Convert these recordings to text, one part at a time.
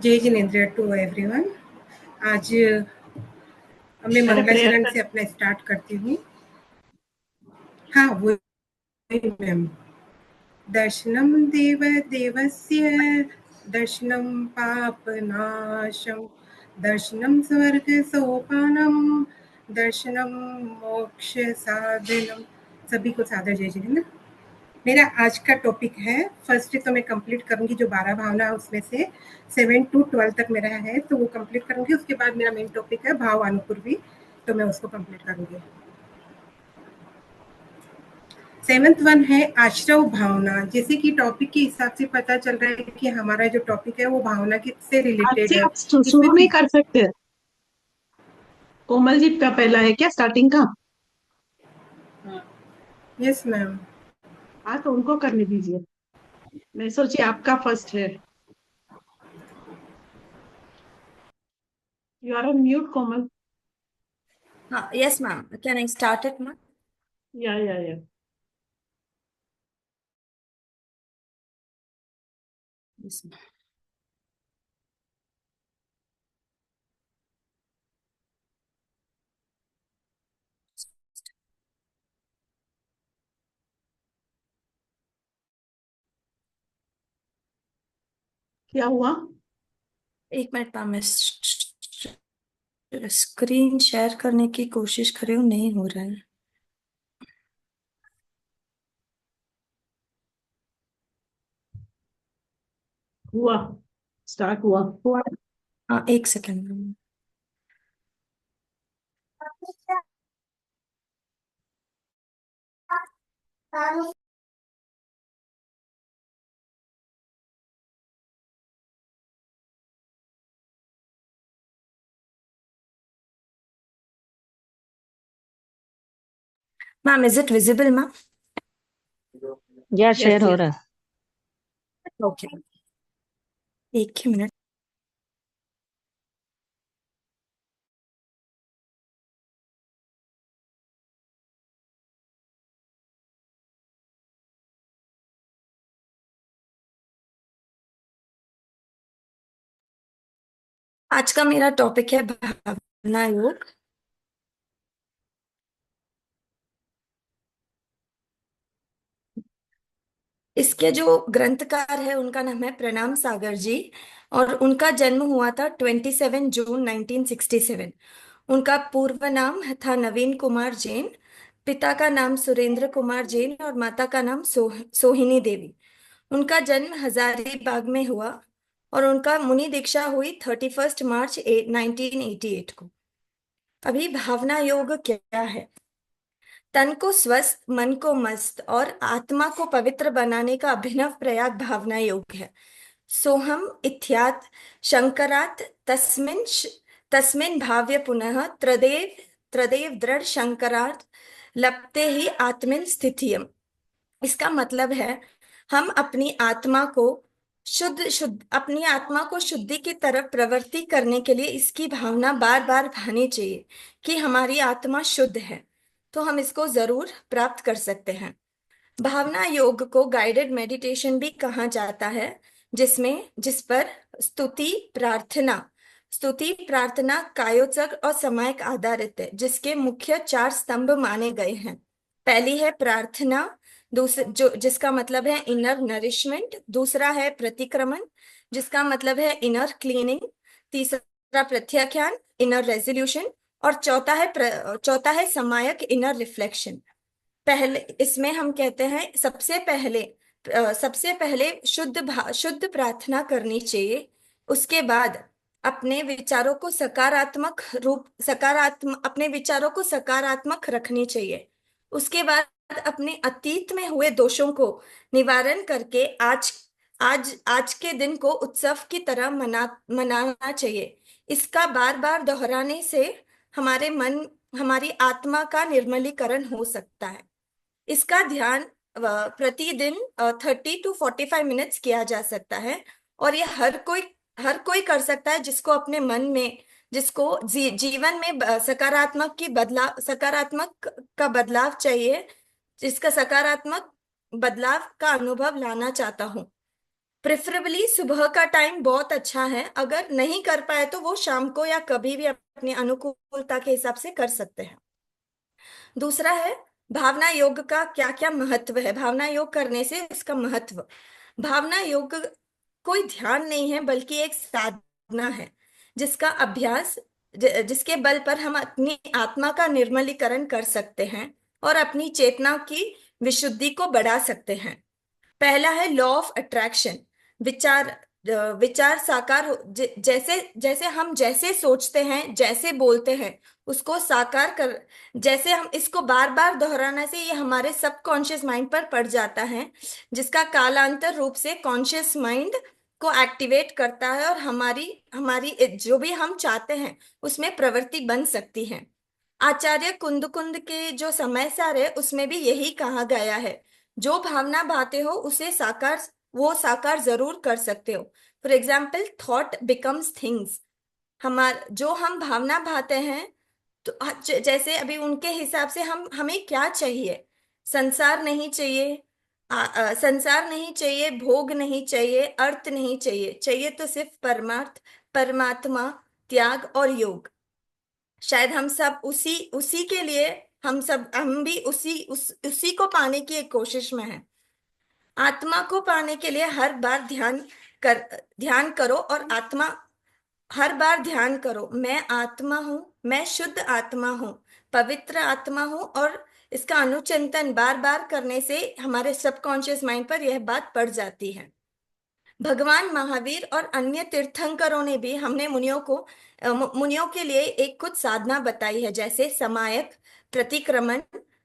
जय Jinendra to everyone. आज मैं मंगलाचरण से अपना स्टार्ट करती हूँ। हाँ, वो मैम। दर्शनम देव देवस्य दर्शनम पापनाशम दर्शनम स्वर्ग सोपानम दर्शनम मोक्ष साधनम। सभी को सादर जय जिनेन्द्र। मेरा आज का टॉपिक है, फर्स्ट तो मैं कंप्लीट करूंगी जो 12 भावना है उसमें से 7 to 12 तक मेरा है तो वो कंप्लीट करूंगी। उसके बाद मेरा मेन टॉपिक है भाव अनुपूर्वी, तो मैं उसको कंप्लीट करूंगी। 7th वन है आश्रव भावना। जैसे कि टॉपिक के हिसाब से पता चल रहा है कि हमारा जो टॉपिक है वो भावना से रिलेटेड है। आप शुरू नहीं कर सकते? कोमल जी का पहला है क्या स्टार्टिंग का? Yes ma'am. हाँ, तो उनको करने दीजिए। मैं सोची आपका फर्स्ट है। You are on mute Komal. Yes, ma'am. Can I start it, ma'am? या Yes, ma'am. क्या हुआ? एक मिनट मैम, मैं स्क्रीन शेयर करने की कोशिश कर रही हूँ, नहीं हो रहा है। हुआ, स्टार्ट हुआ। हाँ, एक second ma'am. Ma'am, is it visible ma'am? या शेयर हो रहा है। ओके, एक ही मिनट। आज का मेरा टॉपिक है भावना योग। इसके जो ग्रंथकार है उनका नाम है प्रणाम सागर जी, और उनका जन्म हुआ था 27 जून 1967। उनका पूर्व नाम था नवीन कुमार जैन। पिता का नाम सुरेंद्र कुमार जैन और माता का नाम सोहिनी देवी। उनका जन्म हजारीबाग में हुआ और उनका मुनि दीक्षा हुई 31 मार्च 1988 को। अभी भावना योग क्या है? तन को स्वस्थ, मन को मस्त और आत्मा को पवित्र बनाने का अभिनव प्रयास भावना योग है। सोहम इत्यात् शंकरात् तस्मिन् भाव्य पुनः त्रदेव त्रदेव दृढ़ शंकरात् लपते ही आत्मिन स्थितियम। इसका मतलब है, हम अपनी आत्मा को शुद्धि की तरफ प्रवृत्ति करने के लिए इसकी भावना बार बार भानी चाहिए कि हमारी आत्मा शुद्ध है, तो हम इसको जरूर प्राप्त कर सकते हैं। भावना योग को गाइडेड मेडिटेशन भी कहा जाता है, जिस पर स्तुति प्रार्थना कायोचक और समायक आधारित है, जिसके मुख्य 4 स्तंभ माने गए हैं। पहली है प्रार्थना, जिसका मतलब है इनर नरिशमेंट। दूसरा है प्रतिक्रमण, जिसका मतलब है इनर क्लीनिंग। तीसरा प्रत्याख्यान, इनर रेजोल्यूशन। और चौथा है समायक, इनर रिफ्लेक्शन। पहले इसमें हम कहते हैं सबसे पहले शुद्ध प्रार्थना करनी चाहिए। उसके बाद अपने विचारों को सकारात्मक रखनी चाहिए। उसके बाद अपने अतीत में हुए दोषों को निवारण करके आज के दिन को उत्सव की तरह मनाना चाहिए। इसका बार बार दोहराने से हमारी आत्मा का निर्मलीकरण हो सकता है। इसका ध्यान प्रतिदिन 30 to 45 मिनट्स किया जा सकता है, और यह हर कोई कर सकता है जिसको जीवन में सकारात्मक का बदलाव चाहिए, जिसका सकारात्मक बदलाव का अनुभव लाना चाहता हूँ। प्रेफरेबली सुबह का टाइम बहुत अच्छा है, अगर नहीं कर पाए तो वो शाम को या कभी भी अपनी अनुकूलता के हिसाब से कर सकते हैं। दूसरा है भावना योग का क्या क्या महत्व है, भावना योग करने से उसका महत्व। भावना योग कोई ध्यान नहीं है बल्कि एक साधना है जिसका अभ्यास जिसके बल पर हम अपनी आत्मा का निर्मलीकरण कर सकते हैं और अपनी चेतना की विशुद्धि को बढ़ा सकते हैं। पहला है लॉ ऑफ अट्रैक्शन। विचार विचार साकार जैसे जैसे हम जैसे सोचते हैं जैसे बोलते हैं उसको साकार कर, जैसे हम इसको बार बार दोहराने से ये हमारे सबकॉन्शियस माइंड पर पड़ जाता है, जिसका कालांतर रूप से कॉन्शियस माइंड को एक्टिवेट करता है और हमारी हमारी जो भी हम चाहते हैं उसमें प्रवृत्ति बन सकती है। आचार्य कुंद के जो समय सार है उसमें भी यही कहा गया है, जो भावना भाते हो उसे साकार, वो साकार जरूर कर सकते हो। For example thought becomes things. जो हम भावना भाते हैं तो जैसे अभी उनके हिसाब से हमें क्या चाहिए, संसार नहीं चाहिए, संसार नहीं चाहिए, भोग नहीं चाहिए, अर्थ नहीं चाहिए, चाहिए तो सिर्फ परमार्थ, परमात्मा, त्याग और योग। शायद हम सब उसी उसी के लिए, हम भी उसी को पाने की एक कोशिश में हैं। आत्मा को पाने के लिए हर बार ध्यान करो और आत्मा, हर बार ध्यान करो मैं आत्मा हूँ, मैं शुद्ध आत्मा हूँ, पवित्र आत्मा हूँ, और इसका अनुचिंतन बार बार करने से हमारे सबकॉन्शियस माइंड पर यह बात पड़ जाती है। भगवान महावीर और अन्य तीर्थंकरों ने भी हमने मुनियों के लिए एक कुछ साधना बताई है, जैसे समायक, प्रतिक्रमण,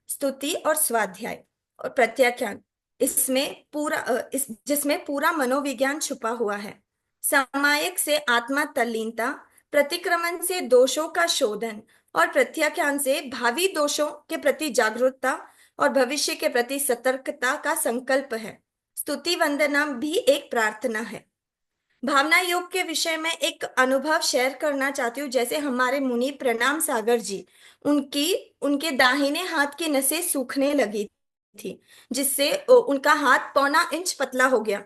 स्तुति और स्वाध्याय और प्रत्याख्यान। जिसमें पूरा मनोविज्ञान छुपा हुआ है। समायक से आत्मा तल्लीनता, प्रतिक्रमण से दोषों का शोधन और प्रत्याख्यान से भावी दोषों के प्रति जागरूकता और भविष्य के प्रति सतर्कता का संकल्प है। स्तुति वंदना भी एक प्रार्थना है। भावना योग के विषय में एक अनुभव शेयर करना चाहती हूँ। जैसे हमारे मुनि प्रणाम सागर जी, उनके दाहिने हाथ की नसें सूखने लगी थी, जिससे उनका हाथ 1.25 इंच पतला हो गया।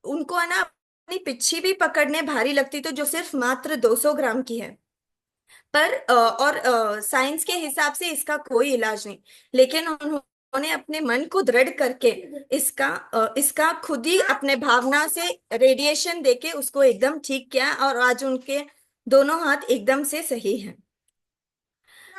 उनको है ना अपनी पिच्छी भी पकड़ने भारी लगती, तो जो सिर्फ मात्र 200 ग्राम की है। और साइंस के हिसाब से इसका कोई इलाज नहीं, लेकिन उन्होंने अपने मन को दृढ़ करके इसका खुद ही अपने भावना से रेडिएशन देके उसको एकदम ठीक किया, और आज उनके दोनों हाथ एकदम से सही हैं।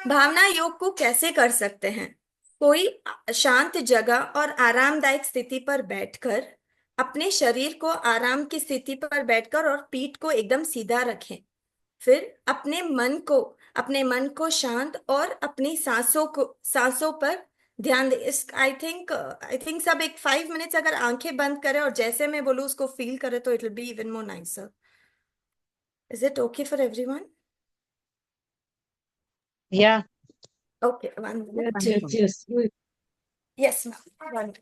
भावना योग को कैसे कर सकते हैं? कोई शांत जगह और आरामदायक स्थिति पर बैठकर अपने शरीर को आराम की स्थिति पर बैठकर और पीठ को एकदम सीधा रखें। फिर अपने मन को शांत और अपनी सांसों पर ध्यान दे। आई थिंक सब एक 5 मिनट्स अगर आंखें बंद करें और जैसे मैं बोलूँ उसको फील करें तो it will be even more nicer. Is it okay for everyone? Yeah. Okay, 1 minute. Yes. Yes ma'am, 1 minute.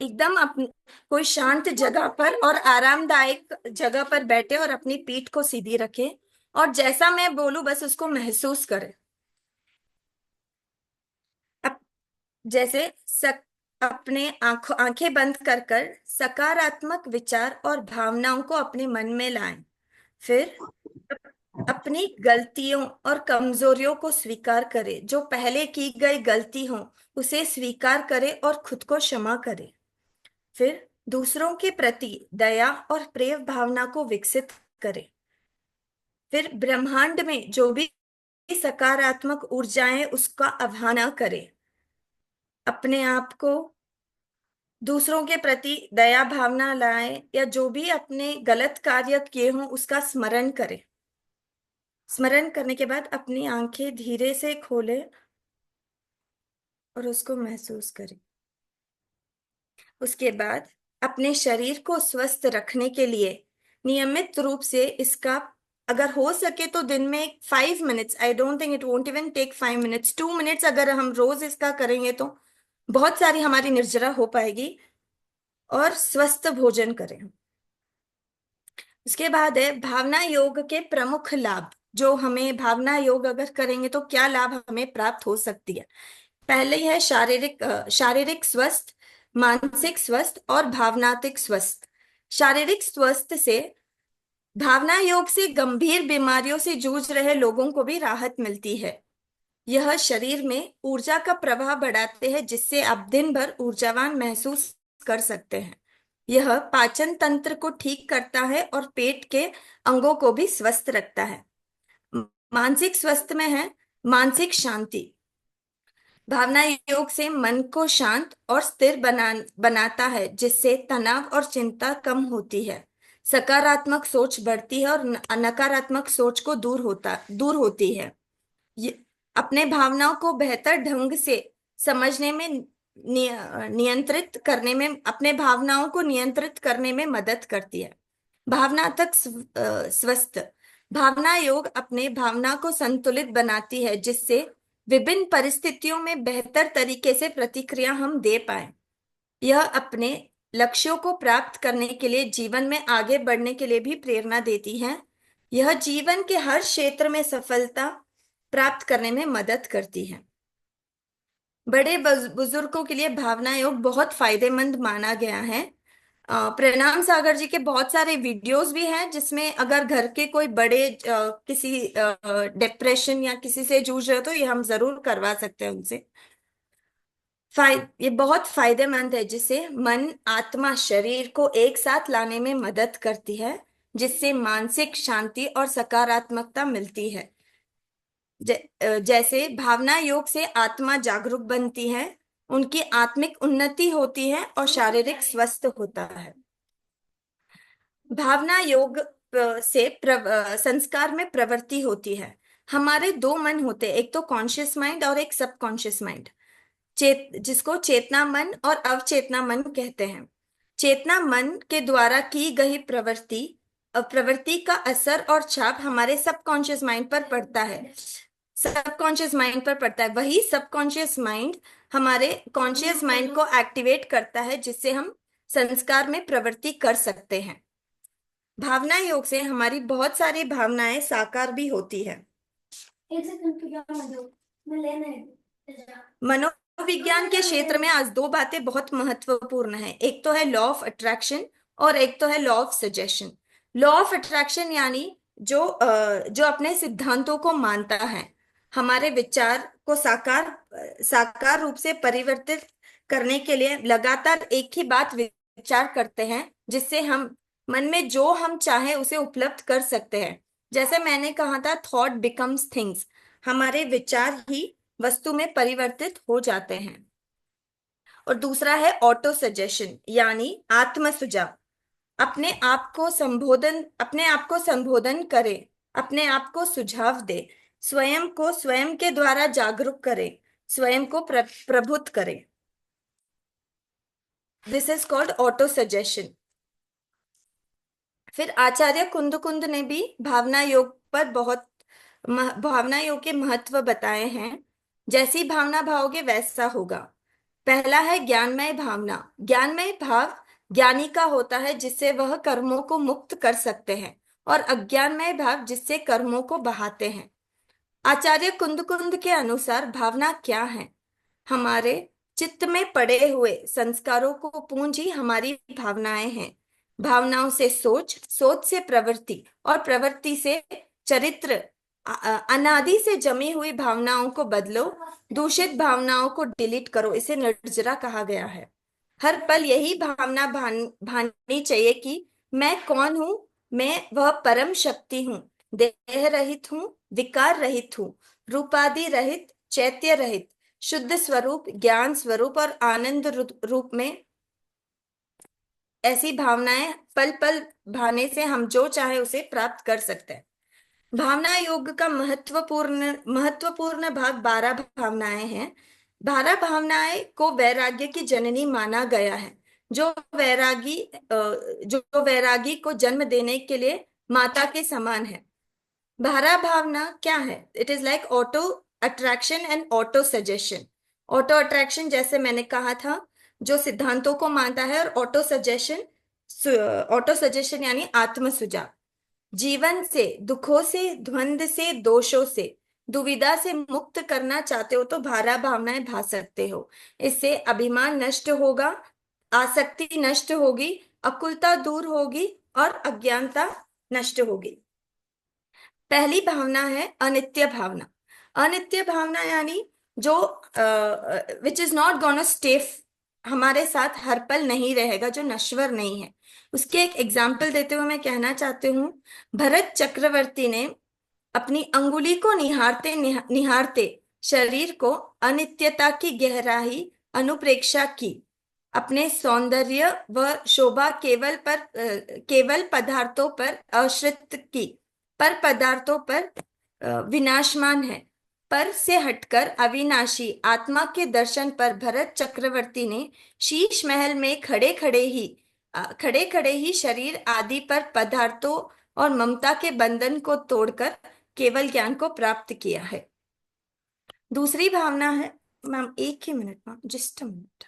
एकदम कोई शांत जगह पर और आरामदायक जगह पर बैठे और अपनी पीठ को सीधी रखें, और जैसा मैं बोलूं बस उसको महसूस करें। अब जैसे अपने आंखें बंद कर सकारात्मक विचार और भावनाओं को अपने मन में लाएं। फिर अपनी गलतियों और कमजोरियों को स्वीकार करें। जो पहले की गई गलती हो उसे स्वीकार करें और खुद को क्षमा करें। फिर दूसरों के प्रति दया और प्रेम भावना को विकसित करें। फिर ब्रह्मांड में जो भी सकारात्मक ऊर्जाएं उसका आह्वान करें। अपने आप को दूसरों के प्रति दया भावना लाएं, या जो भी अपने गलत कार्य किए हों उसका स्मरण करें। स्मरण करने के बाद अपनी आंखें धीरे से खोलें और उसको महसूस करें। उसके बाद अपने शरीर को स्वस्थ रखने के लिए नियमित रूप से इसका, अगर हो सके तो दिन में 5 minutes, I don't think it won't even take 5 minutes, 2 minutes अगर हम रोज इसका करेंगे तो बहुत सारी हमारी निर्जरा हो पाएगी। और स्वस्थ भोजन करें। उसके बाद है भावना योग के प्रमुख लाभ। जो हमें भावना योग अगर करेंगे तो क्या लाभ हमें प्राप्त हो सकती है? पहले है शारीरिक स्वस्थ। मानसिक स्वस्थ और भावनात्मक स्वस्थ। शारीरिक स्वस्थ से भावना योग से गंभीर बीमारियों से जूझ रहे लोगों को भी राहत मिलती है। यह शरीर में ऊर्जा का प्रवाह बढ़ाते हैं, जिससे आप दिन भर ऊर्जावान महसूस कर सकते हैं। यह पाचन तंत्र को ठीक करता है और पेट के अंगों को भी स्वस्थ रखता है। मानसिक स्वास्थ्य में है मानसिक शांति। भावना योग से मन को शांत और स्थिर बनाता है, जिससे तनाव और चिंता कम होती है। सकारात्मक सोच बढ़ती है और नकारात्मक सोच को दूर होती है। अपने भावनाओं को बेहतर ढंग से समझने में नियंत्रित करने में अपने भावनाओं को नियंत्रित करने में मदद करती है। भावनात्मक स्वस्थ। भावना योग अपने भावना को संतुलित बनाती है, जिससे विभिन्न परिस्थितियों में बेहतर तरीके से प्रतिक्रिया हम दे पाए। यह अपने लक्ष्यों को प्राप्त करने के लिए, जीवन में आगे बढ़ने के लिए भी प्रेरणा देती है। यह जीवन के हर क्षेत्र में सफलता प्राप्त करने में मदद करती है। बड़े बुजुर्गों के लिए भावना योग बहुत फायदेमंद माना गया है। प्रणाम सागर जी के बहुत सारे वीडियोस भी हैं, जिसमें अगर घर के कोई बड़े किसी डिप्रेशन या किसी से जूझ रहे हो तो ये हम जरूर करवा सकते हैं उनसे। ये बहुत फायदेमंद है, जिससे मन आत्मा शरीर को एक साथ लाने में मदद करती है, जिससे मानसिक शांति और सकारात्मकता मिलती है। जैसे भावना योग से आत्मा जागरूक बनती है, उनकी आत्मिक उन्नति होती है और शारीरिक स्वस्थ होता है। भावना योग से संस्कार में प्रवृत्ति होती है। हमारे दो मन होते हैं, एक तो कॉन्शियस माइंड और एक सबकॉन्शियस माइंड, जिसको चेतना मन और अवचेतना मन कहते हैं। चेतना मन के द्वारा की गई प्रवृत्ति का असर और छाप हमारे सबकॉन्शियस माइंड पर पड़ता है। वही सबकॉन्शियस माइंड हमारे कॉन्शियस माइंड को एक्टिवेट करता है, जिससे हम संस्कार में प्रवृत्ति कर सकते हैं। भावना योग से हमारी बहुत सारी भावनाएं साकार भी होती है। मनोविज्ञान के क्षेत्र में आज दो बातें बहुत महत्वपूर्ण है। एक तो है लॉ ऑफ अट्रैक्शन और एक तो है law of suggestion. Law of attraction यानी जो अपने सिद्धांतों को मानता है, हमारे विचार को साकार रूप से परिवर्तित करने के लिए लगातार एक ही बात विचार करते हैं, जिससे हम मन में जो हम चाहे उसे उपलब्ध कर सकते हैं। जैसे मैंने कहा था, थॉट बिकम्स थिंग्स। हमारे विचार ही वस्तु में परिवर्तित हो जाते हैं। और दूसरा है ऑटो सजेशन यानी आत्म सुझाव। अपने आप को संबोधन करे, अपने आप को सुझाव दे, स्वयं को स्वयं के द्वारा जागरूक करे, स्वयं को प्रबुद्ध करे। This is called auto suggestion. फिर आचार्य कुंद ने भी भावना योग के महत्व बताए हैं। जैसी भावना भाओगे वैसा होगा। पहला है ज्ञानमय भावना। ज्ञानमय भाव ज्ञानी का होता है, जिससे वह कर्मों को मुक्त कर सकते हैं, और अज्ञानमय भाव जिससे कर्मों को बहाते हैं। आचार्य कुंद के अनुसार भावना क्या है? हमारे चित्त में पड़े हुए संस्कारों को पूंजी हमारी भावनाएं हैं। भावनाओं से सोच से प्रवृत्ति और प्रवृत्ति से चरित्र। अनादि से जमी हुई भावनाओं को बदलो, दूषित भावनाओं को डिलीट करो। इसे निर्जरा कहा गया है। हर पल यही भावना भानी चाहिए कि मैं कौन हूं? मैं वह परम शक्ति हूं, देह रहित हूं, विकार रहित हूं, रूपादि रहित, चैत्य रहित, शुद्ध स्वरूप, ज्ञान स्वरूप और आनंद रूप में। ऐसी भावनाएं पल पल भाने से हम जो चाहे उसे प्राप्त कर सकते हैं। भावना योग का महत्वपूर्ण भाग 12 भावनाएं हैं। 12 भावनाएं को वैराग्य की जननी माना गया है। जो वैरागी को जन्म देने के लिए माता के समान है। 12 भावना क्या है? It is like auto attraction and auto suggestion. Auto attraction जैसे मैंने कहा था, जो सिद्धांतों को मानता है, और ऑटो सजेशन यानी आत्म सुझाव। जीवन से, दुखों से, द्वंद से, दोषों से, दुविधा से मुक्त करना चाहते हो तो 12 भावनाएं भा सकते हो। इससे अभिमान नष्ट होगा, आसक्ति नष्ट होगी, अकुलता दूर होगी और अज्ञानता नष्ट होगी। पहली भावना है अनित्य भावना। अनित्य भावना यानी जो which is not gonna stay, हमारे साथ हर पल नहीं रहेगा, जो नश्वर नहीं है। उसके एक एग्जाम्पल देते हुए मैं कहना चाहती हूँ, भरत चक्रवर्ती ने अपनी अंगुली को निहारते निहारते शरीर को अनित्यता की गहराई अनुप्रेक्षा की। अपने सौंदर्य व शोभा केवल पदार्थों पर आश्रित की, पर पदार्थों पर विनाशमान है, पर से हटकर अविनाशी आत्मा के दर्शन पर भरत चक्रवर्ती ने शीश महल में खड़े खड़े ही शरीर आदि पर पदार्थों और ममता के बंधन को तोड़कर केवल ज्ञान को प्राप्त किया है। दूसरी भावना है, मैम एक ही minute ma'am, just a minute.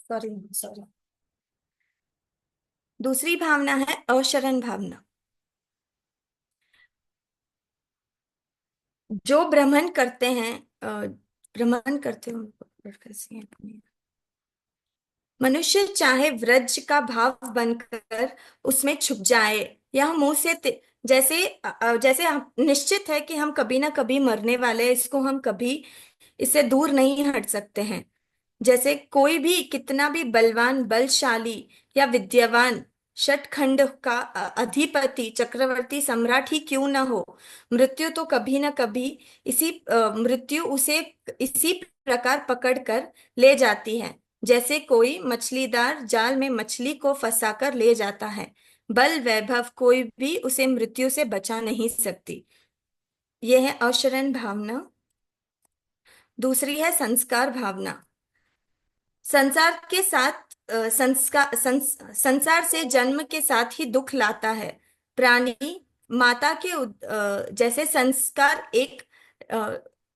Sorry sorry. दूसरी भावना है अशरण भावना। जो भ्रमण करते हैं, भ्रमण करते हो, कैसे हैं अपने? मनुष्य चाहे व्रज का भाव बनकर उसमें छुप जाए या मुंह से जैसे निश्चित है कि हम कभी ना कभी मरने वाले हैं, इसको हम कभी इससे दूर नहीं हट सकते हैं। जैसे कोई भी कितना भी बलवान, बलशाली या विद्यावान शतखंड का अधिपति, चक्रवर्ती, सम्राट ही क्यों ना हो, मृत्यु तो कभी ना कभी मृत्यु उसे इसी प्रकार पकड़कर ले जाती है, जैसे कोई मछलीदार जाल में मछली को फंसाकर ले जाता है। बल वैभव कोई भी उसे मृत्यु से बचा नहीं सकती। यह है अशरण भावना। दूसरी है संस्कार भावना। संसार के साथ संसार से जन्म के साथ ही दुख लाता है। प्राणी माता के जैसे संस्कार एक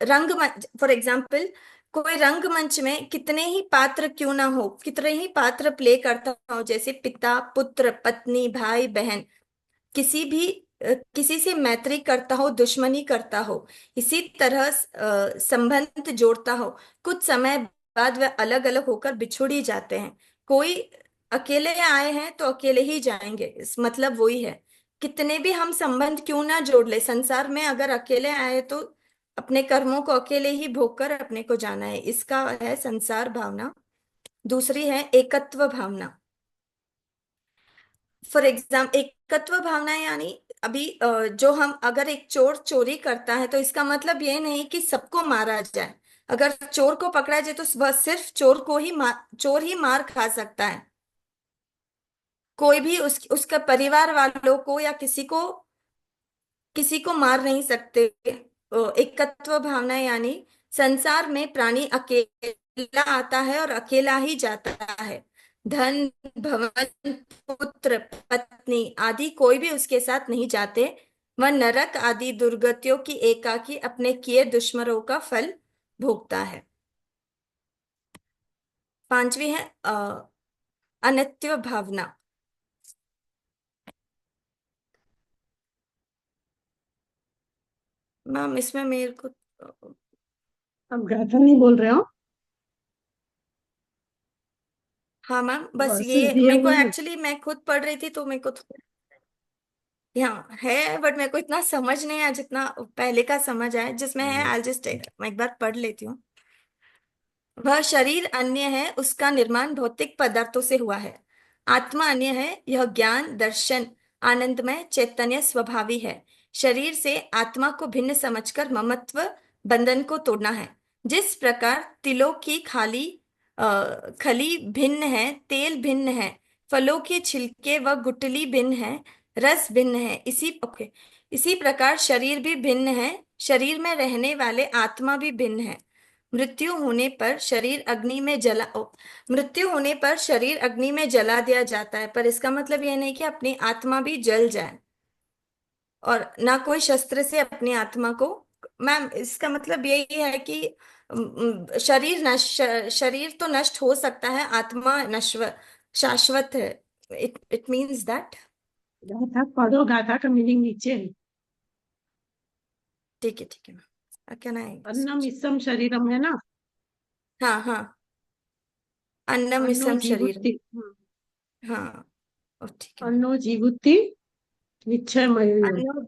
रंगमंच, फॉर एग्जाम्पल कोई रंगमंच में कितने ही पात्र क्यों ना हो, कितने ही पात्र प्ले करता हो, जैसे पिता, पुत्र, पत्नी, भाई, बहन, किसी से मैत्री करता हो, दुश्मनी करता हो, इसी तरह संबंध जोड़ता हो, कुछ समय बाद वह अलग अलग होकर बिछुड़ ही जाते हैं। कोई अकेले आए हैं तो अकेले ही जाएंगे, इस मतलब वही है। कितने भी हम संबंध क्यों ना जोड़ ले, संसार में अगर अकेले आए तो अपने कर्मों को अकेले ही भोग कर अपने को जाना है। इसका है संसार भावना। दूसरी है एकत्व भावना। फॉर एग्जाम्पल एकत्व भावना यानी अभी जो हम, अगर एक चोर चोरी करता है तो इसका मतलब ये नहीं कि सबको मारा जाए। अगर चोर को पकड़ा जाए तो वह सिर्फ चोर ही मार खा सकता है, कोई भी उसका परिवार वालों को या किसी को मार नहीं सकते। एकत्व भावना यानी संसार में प्राणी अकेला आता है और अकेला ही जाता है। धन, भवन, पुत्र, पत्नी आदि कोई भी उसके साथ नहीं जाते। वह नरक आदि दुर्गतियों की एकाकी अपने किए दुश्मनों का फल भोगता है। पांचवी है अनित्य भावना। मैम इसमें मेरे को आप गाथा नहीं बोल रहे हो? हाँ मैम, बस वर्सेस ये दिए मेरे को हुए हैं। एक्चुअली मैं खुद पढ़ रही थी तो मेरे को यहाँ है, बट मेरे को इतना समझ नहीं आया जितना पहले का समझ आया। जिसमें है आई जस्ट मैं एक बार पढ़ लेती हूँ। वह शरीर अन्य है, उसका निर्माण भौतिक पदार्थों से हुआ है। आत्मा अन्य है, यह ज्ञान, दर्शन, आनंदमय चैतन्य स्वभावी है। शरीर से आत्मा को भिन्न समझकर ममत्व बंधन को तोड़ना है। जिस प्रकार तिलों की खली भिन्न है, तेल भिन्न है, फलों के छिलके व गुठली भिन्न है, रस भिन्न है, इसी प्रकार शरीर भी भिन्न है, शरीर में रहने वाले आत्मा भी भिन्न है। मृत्यु होने पर शरीर अग्नि में जला मृत्यु होने पर शरीर अग्नि में जला दिया जाता है, पर इसका मतलब यह नहीं कि अपनी आत्मा भी जल जाए, और ना कोई शस्त्र से अपनी आत्मा को। मैम, इसका मतलब यही है कि शरीर तो नष्ट हो सकता है, आत्मा नश्वर शाश्वत है। It means that. गाथा पढ़ो, गाथा का मीनिंग नीचे है। ठीक है ma'am, can I Annam switch? इस्सम शरीरम है ना। हाँ हाँ, अन्नम अन्नो इसम शरीर। जीवुत्ति। हाँ, ठीक है मैम। अन्नो जीवुत्ति निश्चय मयूर। अन्न। हाँ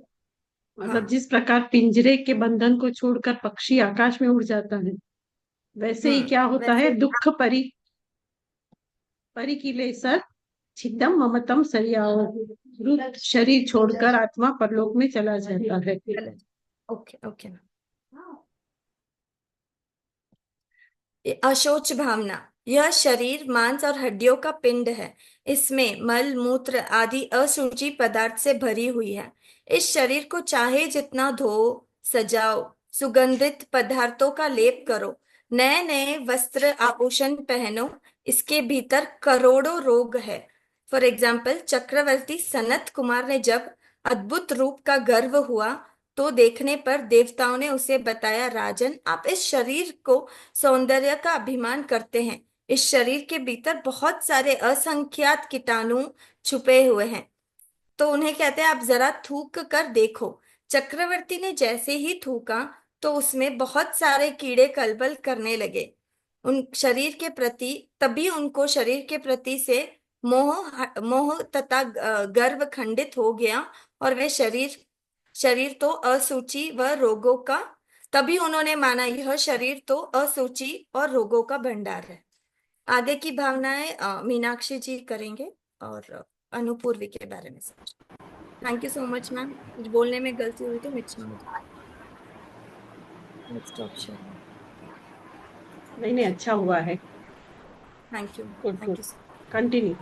मतलब जिस प्रकार पिंजरे के बंधन को छोड़कर पक्षी आकाश में उड़ जाता है, वैसे ही क्या होता वैसे है, दुख परी परिकिले सर छिदम ममतम सरियाओ। रुद्र शरीर छोड़कर आत्मा परलोक में चला जाता है। Okay okay ma'am. अशोच भावना, यह शरीर मांस और हड्डियों का पिंड है। इसमें मल मूत्र आदि अशुचि पदार्थ से भरी हुई है। इस शरीर को चाहे जितना धो, सजाओ, सुगंधित पदार्थों का लेप करो, नए नए वस्त्र आभूषण पहनो, इसके भीतर करोड़ों रोग है। फॉर एग्जाम्पल, चक्रवर्ती सनत कुमार ने जब अद्भुत रूप का गर्व हुआ, तो देखने पर देवताओं ने उसे बताया, राजन, आप इस शरीर को सौंदर्य का अभिमान करते हैं। इस शरीर के भीतर बहुत सारे असंख्यात कीटाणु छुपे हुए हैं, तो उन्हें कहते हैं आप जरा थूक कर देखो। चक्रवर्ती ने जैसे ही थूका, तो उसमें बहुत सारे कीड़े कलबल करने लगे। उन शरीर के प्रति तभी उनको शरीर के प्रति से मोह तथा गर्व खंडित हो गया, और वे शरीर शरीर तो असूचि व रोगों का तभी उन्होंने माना यह शरीर तो असूचि और रोगों का भंडार है। आगे की भावनाएं मीनाक्षी जी करेंगे, और अनुपूर्वी के बारे में समझ। Thank you so much ma'am, कुछ बोलने में गलती हुई तो मिर्ची मुझे। Next option. नहीं नहीं, अच्छा हुआ है। Thank you. Good thank good. You. Continue.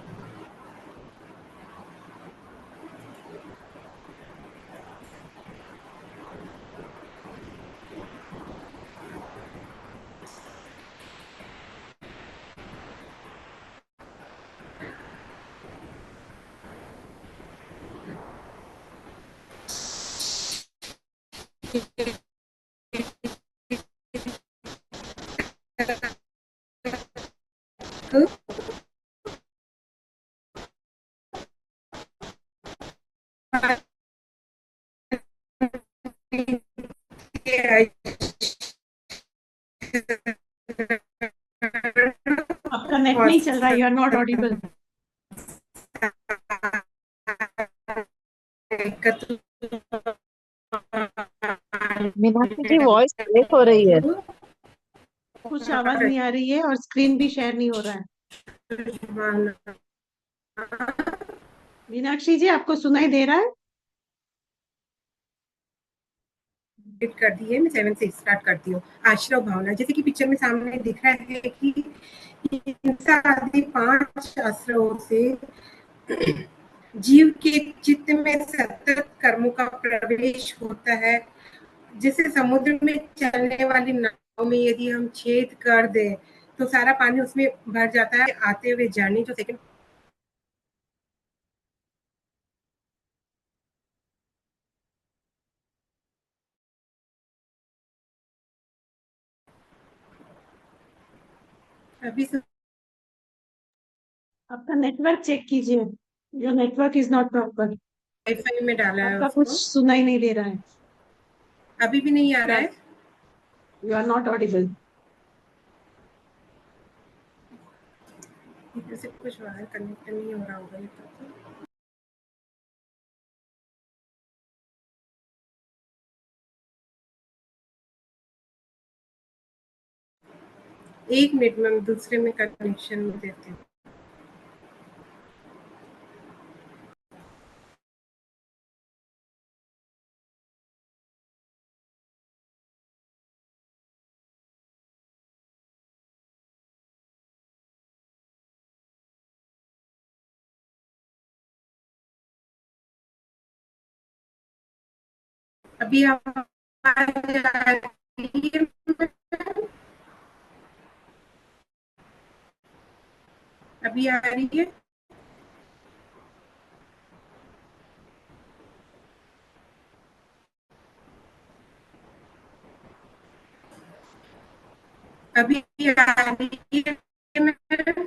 आपका नेट नहीं चल रहा, you are not audible. Meenakshi की वॉइस ब्रेक हो रही है। कुछ आवाज नहीं आ रही है और स्क्रीन भी शेयर नहीं हो रहा है। मीनाक्षी जी, आपको सुनाई दे रहा है? कर दी है, मैं 7 से स्टार्ट करती हूँ। आश्रव भावना, जैसे कि पिक्चर में सामने दिख रहा है कि हिंसा आदि 5 आश्रवों से जीव के चित्त में सतत कर्मों का प्रवेश होता है। जैसे समुद्र में चलने वाली नाव में यदि हम छेद कर दें, तो सारा पानी उसमें भर जाता है। आते हुए जर्नी जो सेकंड अभी आपका नेटवर्क चेक कीजिए, your network is not proper. Wifi में डाला है आपका कुछ उसको, सुनाई नहीं दे रहा है। अभी भी नहीं आ रहा है। You are not audible. जैसे कुछ वायर कनेक्ट नहीं हो रहा होगा ये तो। एक मिनट में दूसरे में कनेक्शन में देती हूँ। अभी आवाज आ रही है? अभी आ रही है? अभी आ रही है मैम?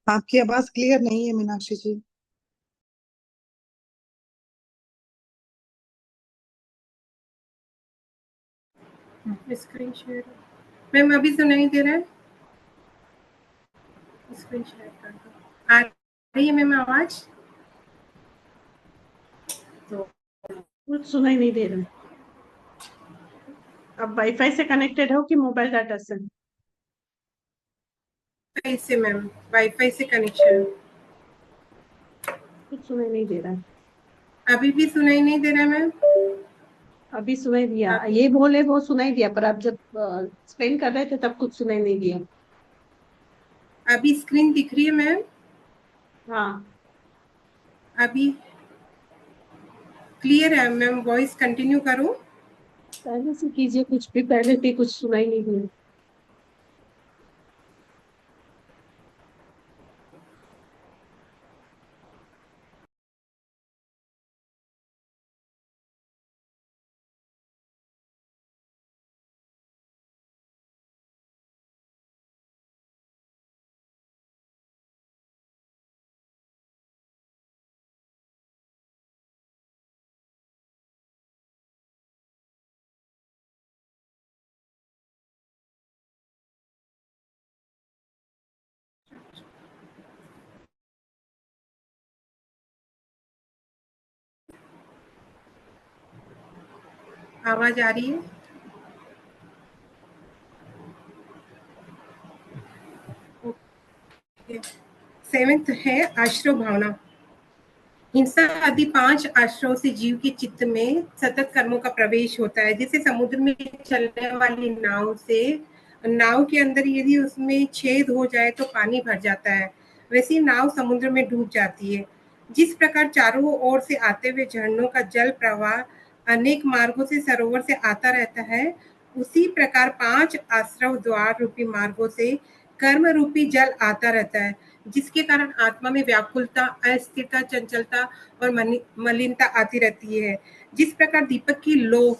आपकी आवाज क्लियर नहीं है मीनाक्षी जी। स्क्रीन शेयर मैम अभी तो नहीं दे रहा है। स्क्रीन शेयर कर दो। आ रही है मैम आवाज? तो कुछ सुनाई नहीं दे रहा है। अब वाईफाई से कनेक्टेड हो कि मोबाइल डाटा से? से मैम वाईफाई से कनेक्शन। कुछ सुनाई नहीं दे रहा है। अभी भी सुनाई नहीं दे रहा मैम? अभी सुनाई दिया, अभी ये बोले वो सुनाई दिया, पर आप जब एक्सप्लेन कर रहे थे तब कुछ सुनाई नहीं दिया। अभी स्क्रीन दिख रही है मैम? हाँ, अभी क्लियर है मैम? वॉइस कंटिन्यू करूं? पहले से कीजिए, कुछ भी पहले से कुछ सुनाई नहीं दिया। आवाज आ रही है? सेवेंथ है आश्रव भावना। हिंसा आदि 5 आश्रयों से जीव के चित्त में सतत कर्मों का प्रवेश होता है। जैसे समुद्र में चलने वाली नाव के अंदर यदि उसमें छेद हो जाए तो पानी भर जाता है, वैसे ही नाव समुद्र में डूब जाती है। जिस प्रकार चारों ओर से आते हुए झरनों का जल प्रवाह अनेक मार्गों से सरोवर से आता रहता है, उसी प्रकार 5 आश्रव द्वार रूपी मार्गों से कर्म रूपी जल आता रहता है, जिसके कारण आत्मा में व्याकुलता, अस्थिरता, चंचलता और मलिनता आती रहती है। जिस प्रकार दीपक की लो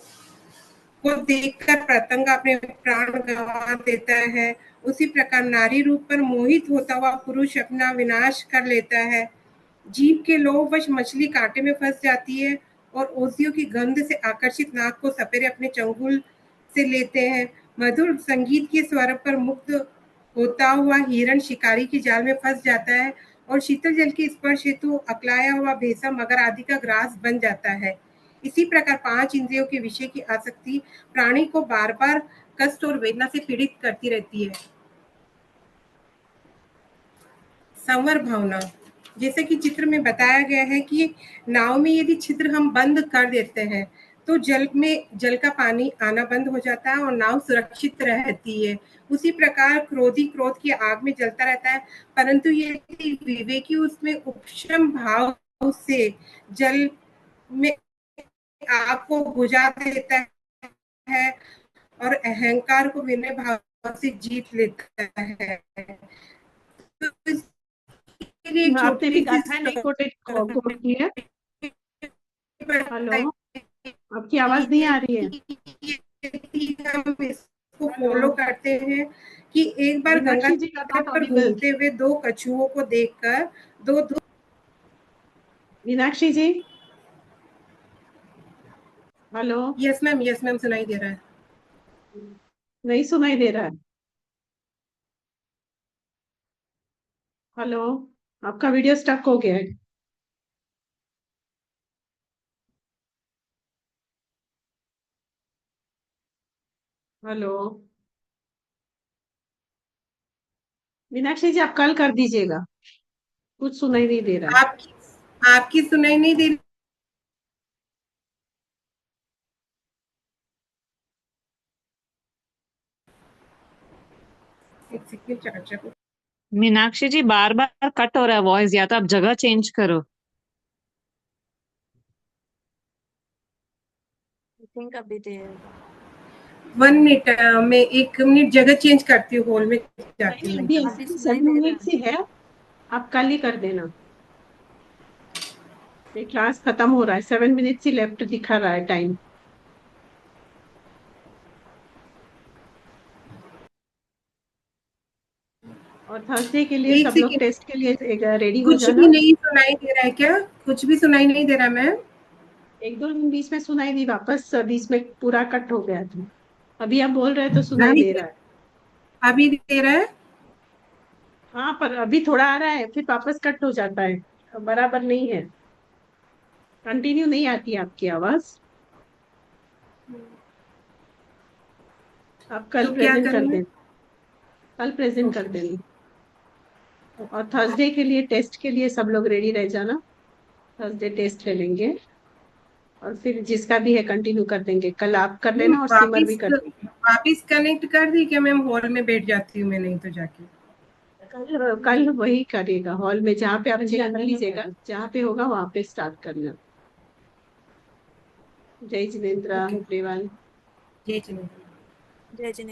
को देखकर पतंग अपने प्राण गंवा देता है, उसी प्रकार नारी रूप पर मोहित होता हुआ पुरुष अपना विनाश कर लेता है। जीव के लोभवश मछली कांटे में फंस जाती है और ओसियों की गंध से आकर्षित नाग को सपेरे अपने चंगुल से लेते हैं। मधुर संगीत के स्वर पर मुक्त होता हुआ हिरण शिकारी के जाल में फंस जाता है और शीतल जल के स्पर्श हेतु अकलाया हुआ भेसा मगर आदि का ग्रास बन जाता है। इसी प्रकार 5 इंद्रियों के विषय की आसक्ति प्राणी को बार बार कष्ट और वेदना से पीड़ित करती रहती है। संवर भावना, जैसे कि चित्र में बताया गया है कि नाव में यदि छिद्र हम बंद कर देते हैं तो जल का पानी आना बंद हो जाता है और नाव सुरक्षित रहती है। उसी प्रकार क्रोधी क्रोध की आग में जलता रहता है, परंतु यदि विवेकी उसमें उपशम भाव से जल में आग को बुझा देता है और अहंकार को विनय भाव से जीत लेता है। तो इसके लिए एक आपने भी छोटी सी गाथा नहीं कोट की है। हेलो, आपकी आवाज नहीं आ रही है। हम इसको फॉलो करते हैं कि एक बार गंगा मीनाक्षी जी का तट पर ऑडिबल। घूमते हुए 2 कछुओं को देखकर दो मीनाक्षी जी, हेलो। यस मैम सुनाई दे रहा है। नहीं सुनाई दे रहा है। हेलो, आपका वीडियो स्टक हो गया है। हेलो, मीनाक्षी जी आप कल कर दीजिएगा, कुछ सुनाई नहीं दे रहा है। आपकी आपकी सुनाई नहीं दे रही? एक सेकंड चार्जर को। मीनाक्षी जी बार बार कट हो रहा है वॉइस, या तो आप जगह चेंज करो। आई थिंक अभी दे 1 मिनट, मैं 1 मिनट जगह चेंज करती हूँ, हॉल में जाती हूँ। अभी ऐसे भी 7 मिनट से है, आप कल ही कर देना। ये क्लास खत्म हो रहा है, 7 मिनट से लेफ्ट दिखा रहा है टाइम। और थर्सडे के लिए एक सब लोग सेकंड, टेस्ट के लिए रेडी हो कुछ भी जाना। नहीं सुनाई दे रहा है क्या? कुछ भी सुनाई नहीं दे रहा मैम? एक दो दिन बीच में सुनाई दी, वापस बीच में पूरा कट हो गया था। अभी आप बोल रहे हैं तो सुनाई नहीं, दे रहा है। अभी दे रहा है? हाँ, पर अभी थोड़ा आ रहा है, फिर वापस कट हो जाता है, बराबर नहीं है, कंटिन्यू नहीं आती आपकी आवाज। आप कल तो क्या प्रेजेंट कर करूँ मैं? देना, कल प्रेजेंट कर देना। और थर्सडे के लिए टेस्ट के लिए सब लोग रेडी रह जाना। थर्सडे टेस्ट ले लेंगे और फिर जिसका भी है कंटिन्यू कर देंगे। कल आप कर नहीं, लेना और सिमर भी कर लेना। वापिस कनेक्ट कर दी क्या मैम? हॉल में बैठ जाती हूँ मैं नहीं तो जाके। कल वही करेगा, हॉल में जहाँ पे आप चेक कर लीजिएगा, जहाँ पे होगा वहां पे स्टार्ट करना। जय जिनेन्द्र ओके, एवरीवन। जय जिनेन्द्र। जय जिनेन्द्र।